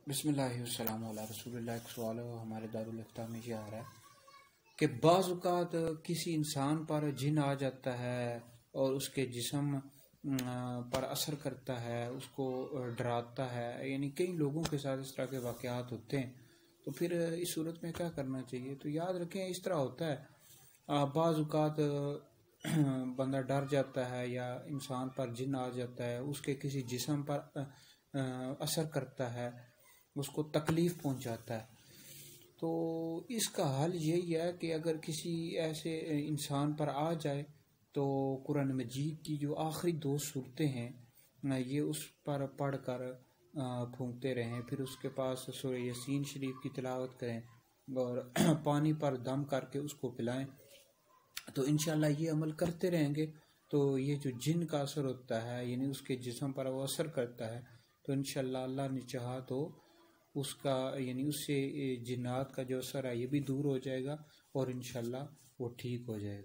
بسم اللہ والسلام علی رسول اللہ۔ ایک سوال ہمارے دارالفتہ میں یہ آ رہا ہے کہ بعض اوقات کسی انسان پر جن آ جاتا ہے اور اس کے جسم پر اثر کرتا ہے، اس کو ڈراتا ہے، یعنی کئی لوگوں کے ساتھ اس طرح کے واقعات ہوتے ہیں، تو پھر اس صورت میں کیا کرنا چاہیے؟ تو یاد رکھیں اس طرح ہوتا ہے، بعض اوقات بندہ ڈر جاتا ہے یا انسان پر جن آ جاتا ہے، اس کے کسی جسم پر اثر کرتا ہے، اس کو تکلیف پہنچاتا ہے۔ تو اس کا حل یہی ہے کہ اگر کسی ایسے انسان پر آ جائے تو قرآن مجید کی جو آخری 2 صورتیں ہیں یہ اس پر پڑھ کر پھونکتے رہیں، پھر اس کے پاس سورہ یاسین شریف کی تلاوت کریں اور پانی پر دم کر کے اس کو پلائیں، تو انشاءاللہ یہ عمل کرتے رہیں گے تو یہ جو جن کا اثر ہوتا ہے، یعنی اس کے جسم پر وہ اثر کرتا ہے، تو انشاءاللہ اللہ نے چاہا تو اس کا یعنی اس سے جنات کا جو اثر ہے یہ بھی دور ہو جائے گا اور انشاءاللہ وہ ٹھیک ہو جائے گا۔